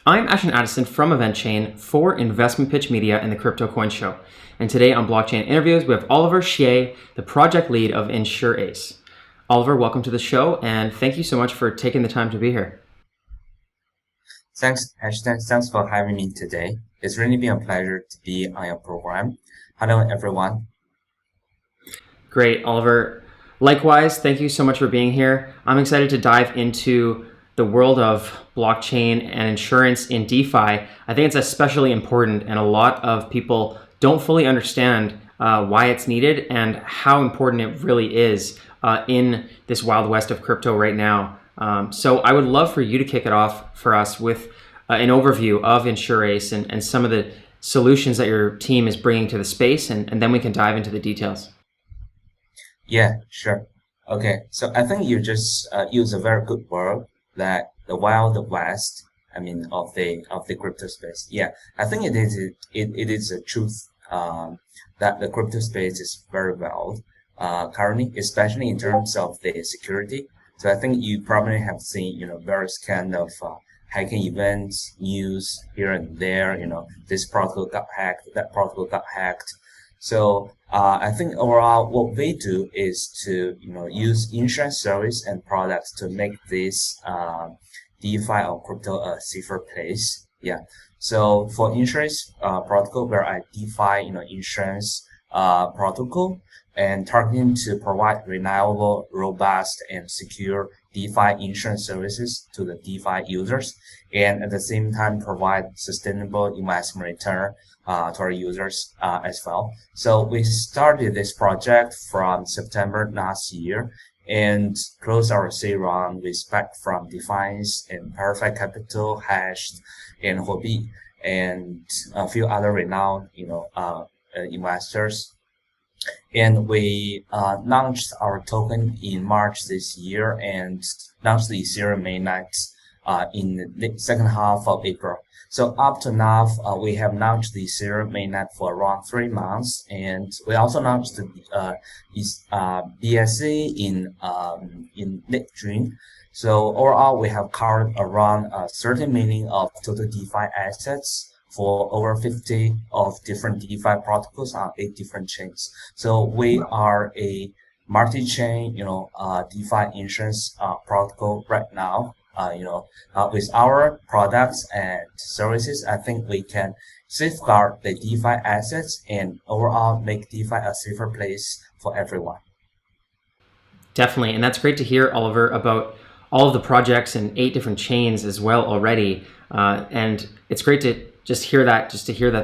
I'm Ashton Addison from EventChain for Investment Pitch Media and the Crypto Coin Show. And today on Blockchain Interviews, we have Oliver Xie, the project lead of InsurAce. Oliver, welcome to the show, and thank you so much for taking the time to be here. Thanks, Ashton. Thanks for having me today. It's really been a pleasure to be on your program. Hello, everyone. Great, Oliver. Likewise, thank you so much for being here. I'm excited to dive into the world of blockchain and insurance in DeFi. I think it's especially important, and a lot of people don't fully understand why it's needed and how important it really is in this wild west of crypto right now. So I would love for you to kick it off for us with an overview of InsurAce and some of the solutions that your team is bringing to the space, and then we can dive into the details. Yeah, sure. Okay, so I think you just use a very good word, that the wild west, of the crypto space. Yeah, I think it is a truth that the crypto space is very wild currently, especially in terms of the security. So I think you probably have seen, various kind of hacking events, news here and there. This protocol got hacked, that protocol got hacked. So I think overall, what we do is to use insurance service and products to make this DeFi or crypto a safer place. Yeah. So for insurance protocol, where I DeFi insurance protocol and targeting to provide reliable, robust, and secure DeFi insurance services to the DeFi users, and at the same time provide sustainable investment return to our users as well. So we started this project from September last year and closed our seed round with back from Defiance and Perfect Capital, Hashed, and Huobi, and a few other renowned investors. And we launched our token in March this year and launched the Ethereum mainnet in the second half of April. So up to now, we have launched the Ethereum mainnet for around 3 months, and we also launched the BSC in late June. So overall, we have covered around 30 million of total DeFi assets for over 50 of different DeFi protocols on 8 different chains. So we are a multi-chain, DeFi insurance protocol right now. With our products and services, I think we can safeguard the DeFi assets and overall make DeFi a safer place for everyone. Definitely, and that's great to hear, Oliver, about all of the projects and 8 different chains as well already. And it's great to just hear that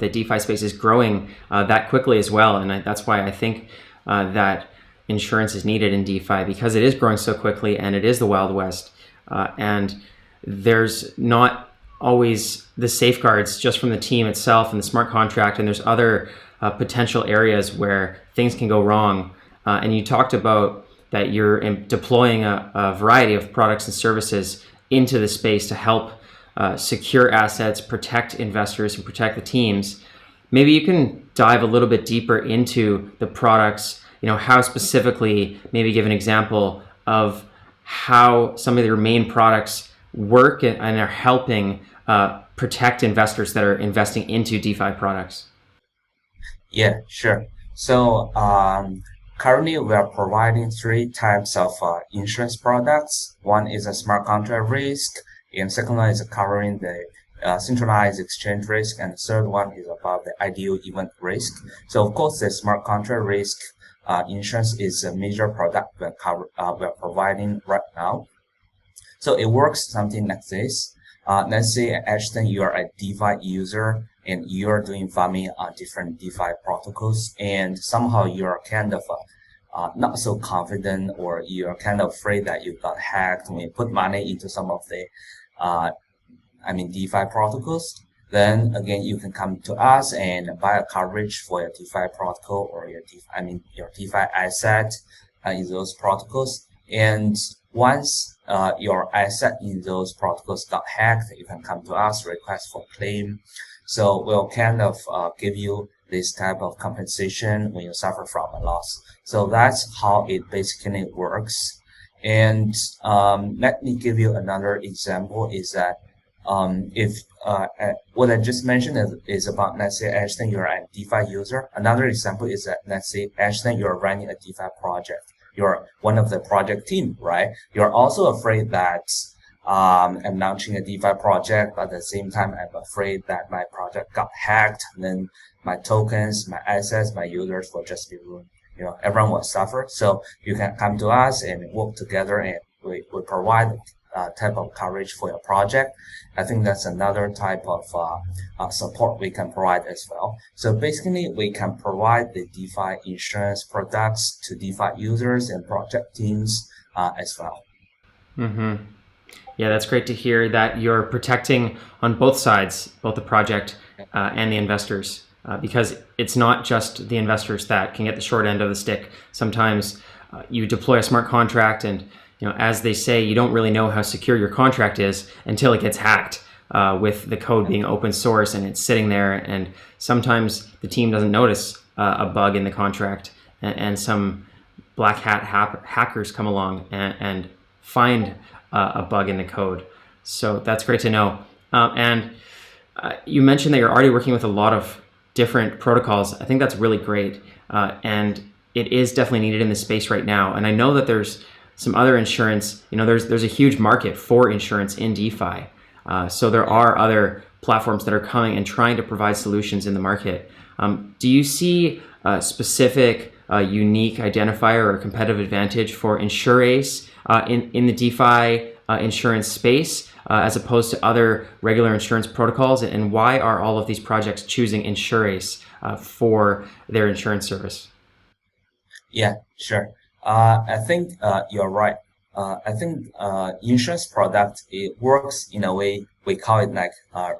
the DeFi space is growing that quickly as well. And that's why I think that insurance is needed in DeFi, because it is growing so quickly and it is the Wild West. And there's not always the safeguards just from the team itself and the smart contract, and there's other potential areas where things can go wrong. And you talked about that you're deploying a variety of products and services into the space to help secure assets, protect investors, and protect the teams. Maybe you can dive a little bit deeper into the products, how specifically, maybe give an example of how some of your main products work and are helping protect investors that are investing into DeFi products. Yeah, sure. So currently we are providing 3 types of insurance products. One is a smart contract risk, and second one is covering the centralized exchange risk, and the third one is about the IDO event risk. So of course, the smart contract risk insurance is a major product we're providing right now. So it works something like this. Let's say, Ashton, you are a DeFi user and you're doing farming on different DeFi protocols, and somehow you're kind of not so confident, or you're kind of afraid that you got hacked when you put money into some of the DeFi protocols. Then again, you can come to us and buy a coverage for your DeFi protocol or your DeFi asset in those protocols. And once your asset in those protocols got hacked, you can come to us, request for claim. So we'll kind of give you this type of compensation when you suffer from a loss. So that's how it basically works. And let me give you another example, is that if what I just mentioned is about, let's say, Ashton, you're a DeFi user. Another example is that, let's say, Ashton, you're running a DeFi project. You're one of the project team, right? You're also afraid that I'm launching a DeFi project, but at the same time, I'm afraid that my project got hacked, and then my tokens, my assets, my users will just be ruined. Everyone will suffer. So you can come to us and work together, and we provide type of coverage for your project. I think that's another type of support we can provide as well. So basically, we can provide the DeFi insurance products to DeFi users and project teams as well. Mm-hmm. Yeah, that's great to hear that you're protecting on both sides, both the project and the investors, because it's not just the investors that can get the short end of the stick. Sometimes you deploy a smart contract and as they say, you don't really know how secure your contract is until it gets hacked with the code being open source and it's sitting there. And sometimes the team doesn't notice a bug in the contract, and some black hat hackers come along and find a bug in the code. So that's great to know. And you mentioned that you're already working with a lot of different protocols. I think that's really great. And it is definitely needed in the space right now. And I know that there's some other insurance, there's a huge market for insurance in DeFi. So there are other platforms that are coming and trying to provide solutions in the market. Do you see a specific unique identifier or competitive advantage for InsurAce in the DeFi insurance space as opposed to other regular insurance protocols? And why are all of these projects choosing InsurAce for their insurance service? Yeah, sure. I think you're right. I think insurance product, it works in a way, we call it like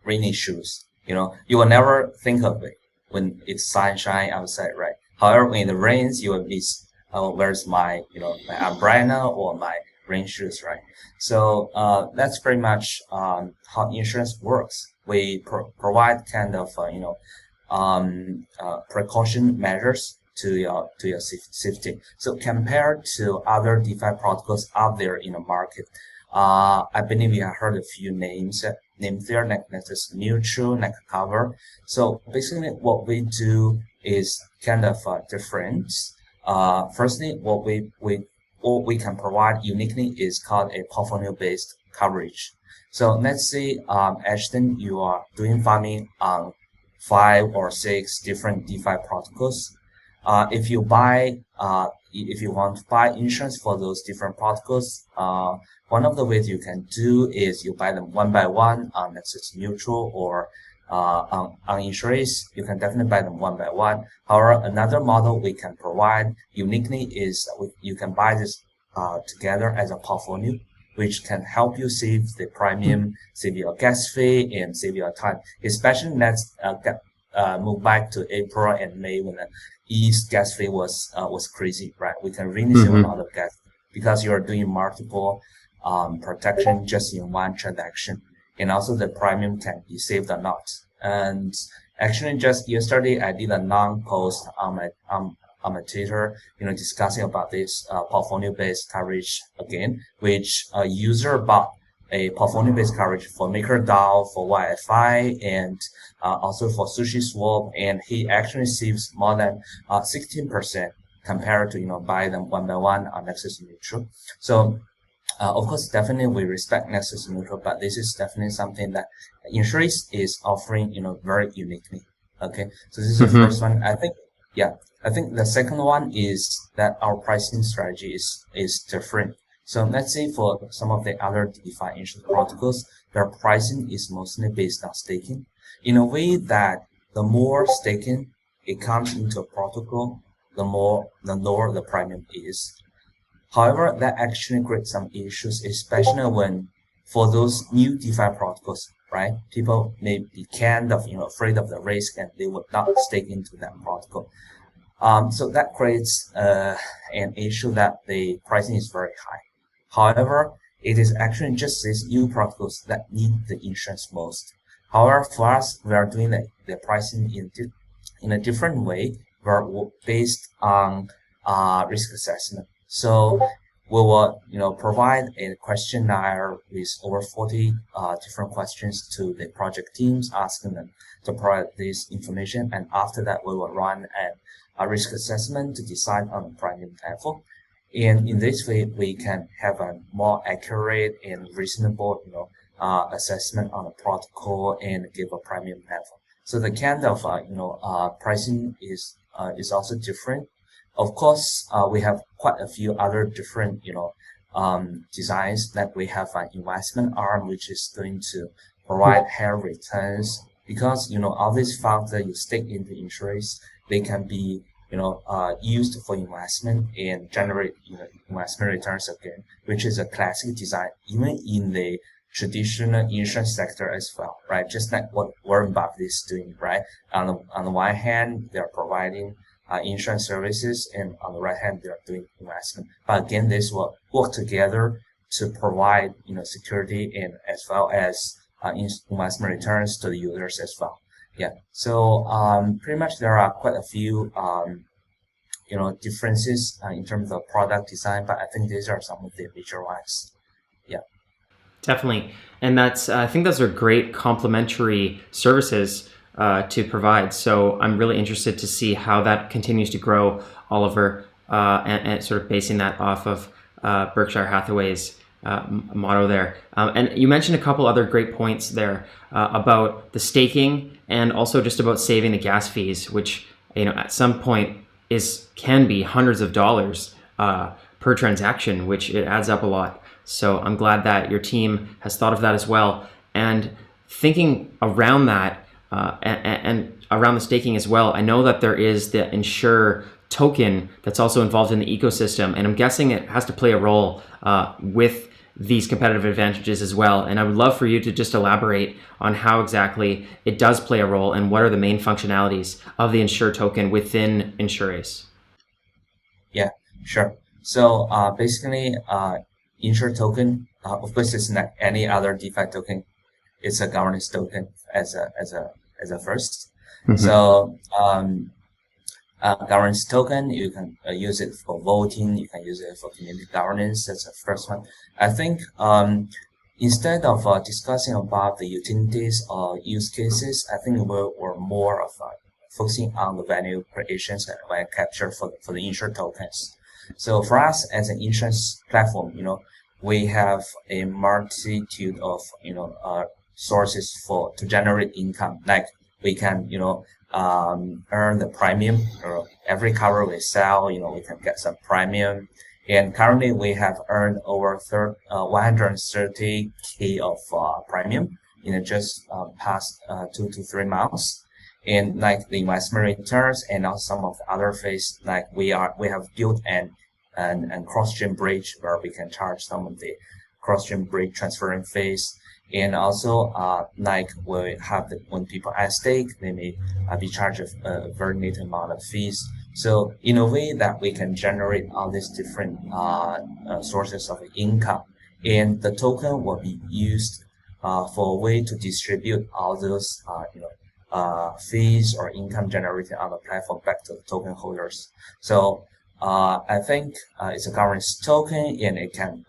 rainy shoes. You will never think of it when it's sunshine outside, right? However, when it rains, you will miss, where's my my umbrella or my rain shoes, right? So that's pretty much how insurance works. We provide kind of precaution measures to your safety. So compared to other DeFi protocols out there in the market, I believe you have heard a few names there, like Nexus Mutual, like Cover. So basically, what we do is kind of different. Firstly, what we can provide uniquely is called a portfolio-based coverage. So let's say, Ashton, you are doing farming on 5 or 6 different DeFi protocols. If you want to buy insurance for those different protocols, one of the ways you can do is you buy them one by one on Nexus Mutual or on InsurAce. You can definitely buy them one by one. However, another model we can provide uniquely is you can buy this together as a portfolio, which can help you save the premium, save your gas fee, and save your time. Especially let's move back to April and May when the East gas fee was crazy, right? We can really save a lot of gas because you are doing multiple protection just in one transaction, and also the premium can be saved a lot. And actually, just yesterday I did a long post on my Twitter, discussing about this portfolio-based coverage again, which a user bought a portfolio-based coverage for MakerDAO, for YFI, and also for SushiSwap, and he actually saves more than 16% compared to buy them one by one on Nexus Mutual. So of course, definitely we respect Nexus Mutual, but this is definitely something that InsurAce is offering very uniquely. Okay, so this is the first one. I think the second one is that our pricing strategy is different. So let's say for some of the other DeFi insurance protocols, their pricing is mostly based on staking, in a way that the more staking it comes into a protocol, the lower the premium is. However, that actually creates some issues, especially when for those new DeFi protocols, right? People may be kind of afraid of the risk and they would not stake into that protocol. So that creates an issue that the pricing is very high. However, it is actually just these new protocols that need the insurance most. However, for us, we are doing the pricing in a different way. We're based on risk assessment. So we will, provide a questionnaire with over 40 different questions to the project teams, asking them to provide this information. And after that, we will run a risk assessment to decide on the premium level. And in this way, we can have a more accurate and reasonable, assessment on the protocol and give a premium level. So the kind of, pricing is also different. Of course, we have quite a few other different, designs that we have an investment arm, which is going to provide higher returns because, all these funds that you stake into InsurAce, they can be, used for investment and generate, investment returns again, which is a classic design, even in the traditional insurance sector as well, right? Just like what Warren Buffett is doing, right? On the one hand, they're providing insurance services, and on the right hand, they're doing investment. But again, this will work together to provide, security and as well as investment returns to the users as well. Yeah. So pretty much there are quite a few differences in terms of product design, but I think these are some of the major ones. Yeah. Definitely. And I think those are great complementary services to provide. So I'm really interested to see how that continues to grow, Oliver, and sort of basing that off of Berkshire Hathaway's motto there. And you mentioned a couple other great points there about the staking and also just about saving the gas fees, which, at some point can be hundreds of dollars per transaction, which it adds up a lot. So I'm glad that your team has thought of that as well. And thinking around that and around the staking as well, I know that there is the INSUR token that's also involved in the ecosystem, and I'm guessing it has to play a role with these competitive advantages as well. And I would love for you to just elaborate on how exactly it does play a role and what are the main functionalities of the INSUR token within InsurAce. Yeah, sure. So basically, INSUR token, of course, it's not any other DeFi token. It's a governance token as a first. Mm-hmm. So governance token, you can use it for voting. You can use it for community governance. That's the first one. I think instead of discussing about the utilities or use cases, I think we're more of focusing on the value creations and value capture for the INSUR tokens. So for us as an insurance platform, we have a multitude of sources to generate income. Like we can earn the premium, or every cover we sell, we can get some premium. And currently we have earned over 130K of premium in just past 2 to 3 months. And like the investment returns and also some of the other fees, like we have built an cross-chain bridge where we can charge some of the cross-chain bridge transferring fees. And also, like we have when people add stake, they may be charged a very little amount of fees. So in a way that we can generate all these different sources of income, and the token will be used for a way to distribute all those fees or income generated on the platform back to the token holders. So I think it's a governance token, and it can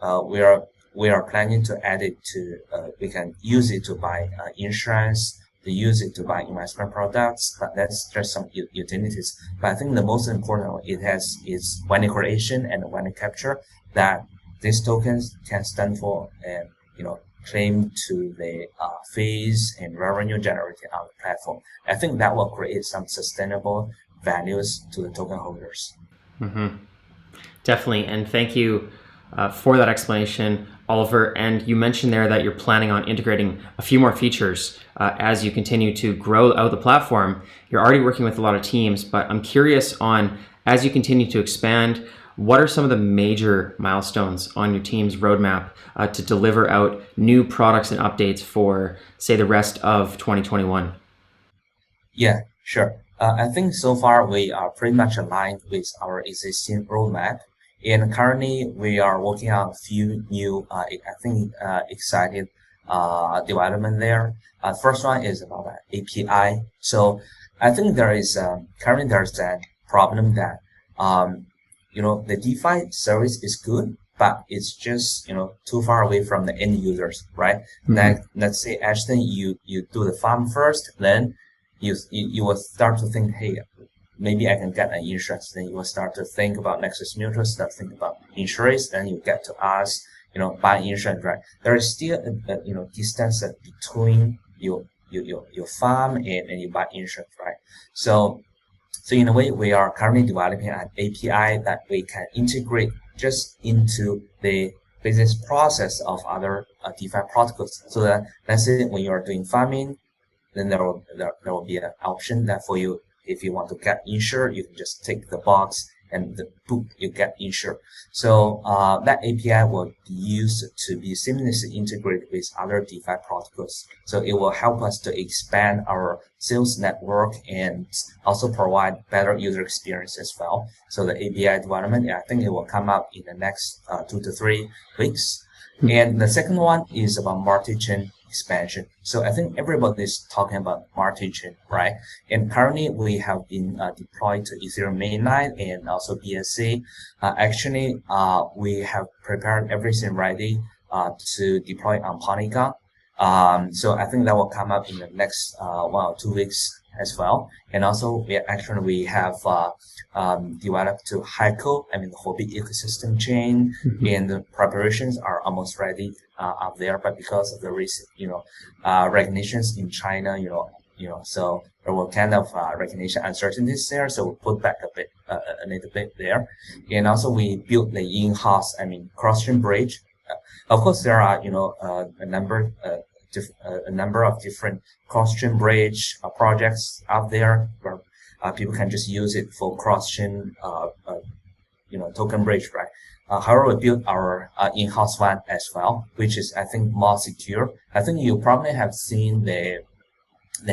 we are planning to add it to, we can use it to buy insurance, to use it to buy investment products, but that's just some utilities. But I think the most important it has is value creation and value capture that these tokens can stand for, and claim to the fees and revenue generated on the platform. I think that will create some sustainable values to the token holders. Mm-hmm. Definitely, and thank you for that explanation, Oliver. And you mentioned there that you're planning on integrating a few more features as you continue to grow out the platform. You're already working with a lot of teams, but I'm curious on, as you continue to expand, what are some of the major milestones on your team's roadmap to deliver out new products and updates for, say, the rest of 2021? Yeah, sure. I think so far we are pretty much aligned with our existing roadmap. And currently, we are working on a few new, exciting development there. First one is about API. So I think currently there's that problem that, the DeFi service is good, but it's just, too far away from the end users, right? Let's say, Ashton, you do the farm first, then you will start to think, hey, maybe I can get an insurance. Then you will start to think about Nexus Mutual, start to think about InsurAce, then you get to us, buy insurance, right? There is still a distance between your farm and you buy insurance, right? So in a way, we are currently developing an API that we can integrate just into the business process of other DeFi protocols. So that, let's say, when you are doing farming, then there will be an option that for you, if you want to get insured, you can just tick the box and boom, you get insured. So that API will be used to be seamlessly integrated with other DeFi protocols. So it will help us to expand our sales network and also provide better user experience as well. So the API development, I think it will come out in the next 2 to 3 weeks. And the second one is about multi-chain expansion. So I think everybody is talking about multi-chain, right? And currently we have been deployed to Ethereum mainline and also BSC. Actually, we have prepared everything ready to deploy on Polygon. So I think that will come up in the next 1 or 2 weeks as well. And also we have developed to Heiko, the Huobi ecosystem chain, and the preparations are almost ready out there. But because of the recent, recognitions in China, so there were kind of recognition uncertainties there. So we put back a little bit there. And also we built the in-house, cross-chain bridge. Of course, there are, a number of different cross-chain bridge projects out there where people can just use it for cross-chain, token bridge, right? However, we built our in-house one as well, which is, I think, more secure. I think you probably have seen the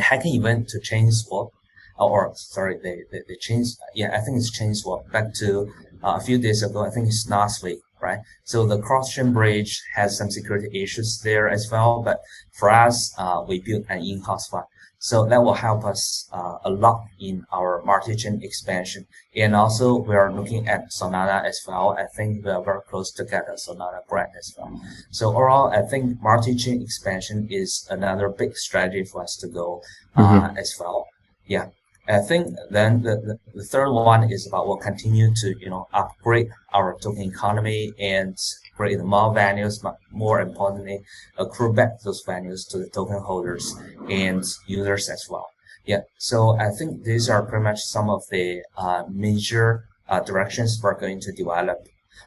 hacking event to ChainSwap, the change. Yeah, I think it's ChainSwap. Back to a few days ago, I think it's last week, right? So the cross-chain bridge has some security issues there as well. But for us, we built an in-house one. So that will help us a lot in our multi-chain expansion. And also we are looking at Solana as well. I think we are very close to get a Solana grant as well. So overall, I think multi-chain expansion is another big strategy for us to go as well. Yeah. I think then the third one is about we'll continue to, upgrade our token economy and create more values, but more importantly, accrue back those values to the token holders and users as well. Yeah. So I think these are pretty much some of the major directions we're going to develop.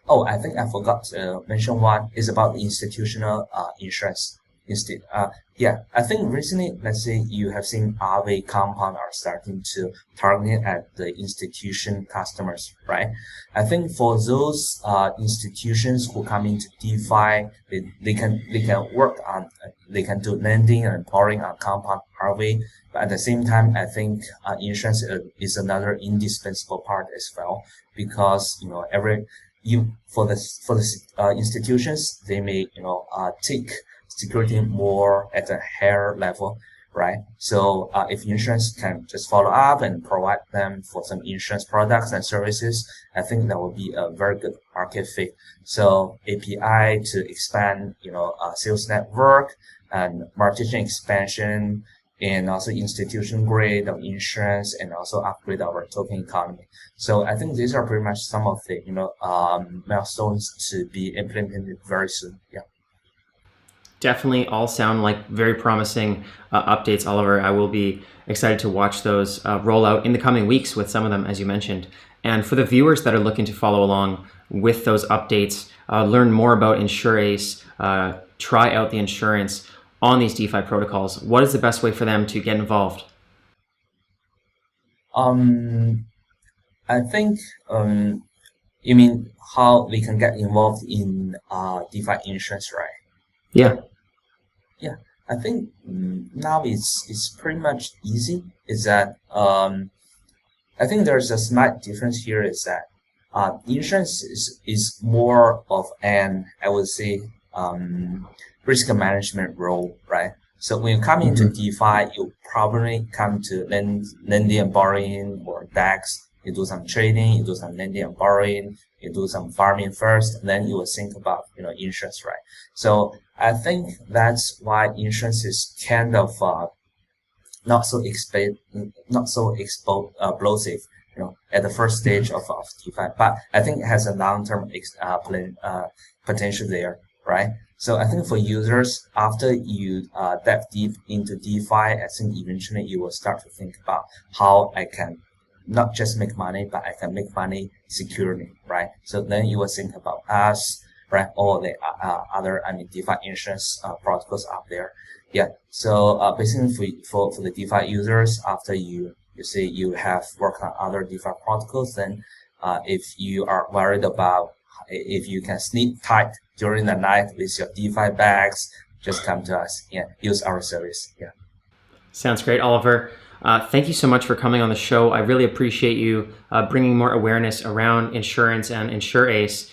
Oh, I think I forgot to mention one is about the institutional insurance. I think recently, let's say you have seen Aave Compound are starting to target at the institution customers, right? I think for those institutions who come into DeFi, they can work on, they can do lending and borrowing on Compound Aave. But at the same time, I think insurance is another indispensable part as well, because for the institutions, they may take security more at a higher level, right? So if insurance can just follow up and provide them for some insurance products and services, I think that will be a very good market fit. So API to expand, sales network and multi-chain expansion, and also institution grade of insurance, and also upgrade our token economy. So I think these are pretty much some of the milestones to be implemented very soon. Yeah. Definitely all sound like very promising updates, Oliver. I will be excited to watch those roll out in the coming weeks with some of them, as you mentioned. And for the viewers that are looking to follow along with those updates, learn more about InsurAce, try out the insurance on these DeFi protocols, what is the best way for them to get involved? I think you mean how we can get involved in DeFi insurance, right? Yeah. Yeah, I think now it's pretty much easy. Is that I think there's a slight difference here. Is that insurance is more of an, I would say, risk management role, right? So when you come into DeFi, you probably come to lending and borrowing or DEX, You do some trading, you do some lending and borrowing, you do some farming first, and then you will think about, insurance, right? So I think that's why insurance is kind of, not so explosive, at the first stage of DeFi, but I think it has a long-term potential there, right? So I think for users, after you dive deep into DeFi, I think eventually you will start to think about how I can not just make money, but I can make money securely, right? So then you will think about us, right? All the other, DeFi insurance protocols out there. Yeah. So basically for the DeFi users, after you say you have worked on other DeFi protocols, then if you are worried about if you can sleep tight during the night with your DeFi bags, just come to us. Yeah, use our service. Yeah. Sounds great, Oliver. Thank you so much for coming on the show. I really appreciate you bringing more awareness around insurance and InsurAce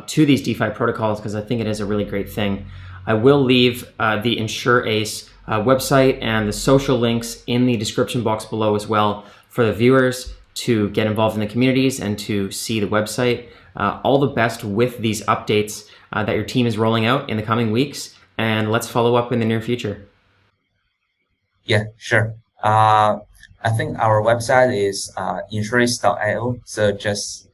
to these DeFi protocols, because I think it is a really great thing. I will leave the InsurAce website and the social links in the description box below as well for the viewers to get involved in the communities and to see the website. All the best with these updates that your team is rolling out in the coming weeks, and let's follow up in the near future. Yeah, sure. I think our website is InsurAce.io. So just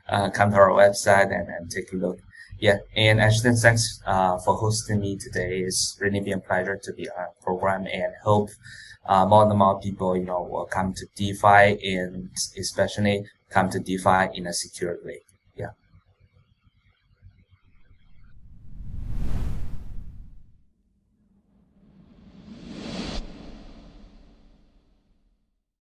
come to our website and take a look. Yeah, and Ashton, thanks for hosting me today. It's really been a pleasure to be on our program, and hope more and more people, will come to DeFi, and especially come to DeFi in a secure way.